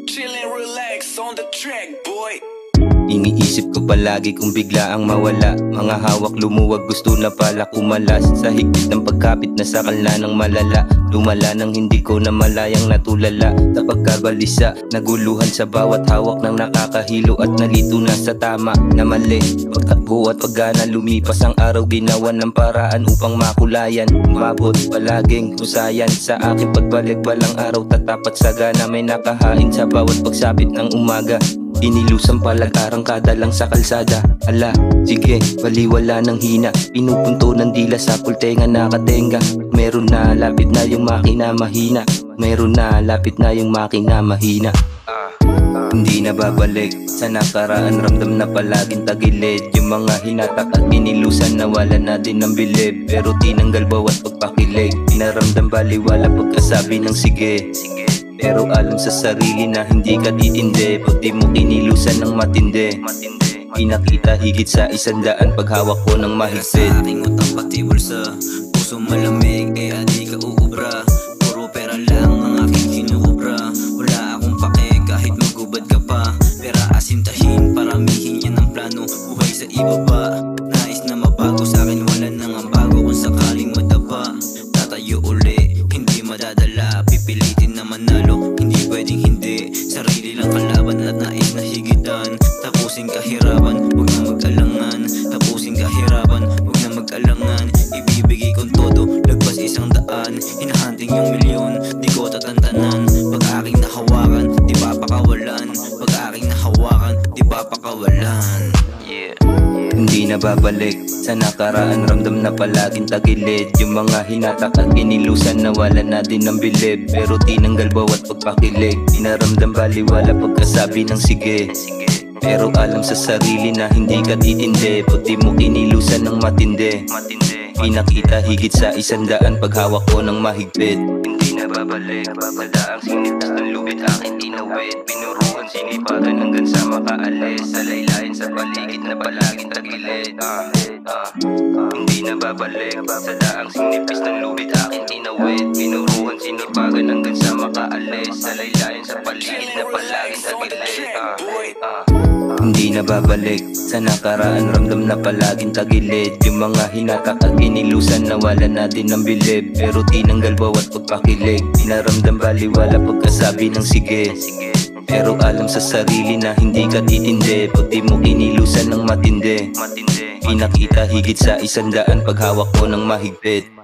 Chillin', relax on the track, boy. Iniisip ko palagi kung bigla ang mawala. Mga hawak lumuwag, gusto na pala kumalas. Sa higpit ng pagkapit na sakal na ng malala. Lumala nang hindi ko na malayang natulala. Sa pagkabalisa, naguluhan sa bawat hawak ng nakakahilo. At nalito na sa tama na mali. Pagtakbo at paggana, lumipas ang araw. Ginawan ng paraan upang makulayan. Umabot palaging husayan. Sa aking pagbalik walang araw tatapat sagana. May nakahain sa bawat pagsapit ng umaga. Inilusang palag-arang kada lang sa kalsada. Ala, sige, baliwala ng hina. Pinupunto ng dila sa pultenga nakatenga. Meron na, lapit na yung makina mahina. Meron na, lapit na yung makina mahina. Hindi na babalik sa nakaraan, ramdam na palaging tagilid. Yung mga hinatak at inilusan, nawalan na din ng bilib. Pero tinanggal bawat pagpakilig. Pinaramdam baliwala pagkasabi ng sige. Pero alam sa sarili na hindi ka titindi. Pag di mo kinilusan ng matindi, pinakita higit sa 100 paghawak ko ng mahigpit. Sa aking utang pati bulsa, puso malamig kaya di ka uubra. Puro pera lang ang aking kinukubra. Wala akong pake kahit magubad ka pa. Pera asintahin, paramihin yan ang plano. Buhay sa ibaba, nais na mabago. Sa akin wala nang ang bago. Kung sakaling madapa, tatayo uli, hindi madadala. Pipilitin na manalo, hindi pwedeng hindi. Sarili lang kalaban at nais na higitan. Tapusin kahirapan, huwag na mag-alangan. Tapusin kahirapan, huwag na mag-alangan. Ibibigay kong todo, lagpas 100. Hinahunting yung milyon, di ko tatantanan. Pag aking nahawakan, di papakawalan. Pag aking nahawakan, di papakawalan. Hindi na babalik sa nakaraan, ramdam na palaging tagilid. Yung mga hinatak at inilusan, nawalan na din ng bilib. Pero tinanggal bawat pagpakilig. Pinaramdam baliwala pagkasabi ng sige. Pero alam sa sarili na hindi ka titindi. Pag di mo kinilusan ng matindi, pinakita higit sa 100 paghawak ko ng mahigpit. Hindi na babalik sa daang sinitas ng lubid aking tinawid. Pinuruan sinipagan hanggang sa makaalis. Sa laylayan sa paligid na palaging tagilid. Hindi na babalik sa daang sinipis ng lubid aking tinawid. Pinuruan sinipagan hanggang sa makaalis. Sa laylayan sa paligid na palaging tagilid. Hindi na babalik sa nakaraan, ramdam na palaging tagilid. Yung mga hinatak at inilusan, nawalan na din ng bilib. Pero tinanggal bawat pagpakilig. Pinaramdam baliwala pagkasabi ng sige. Pero alam sa sarili na hindi ka titindi. Pag di mo kinilusan ng matindi, pinakita higit sa 100 paghawak ko ng mahigpit.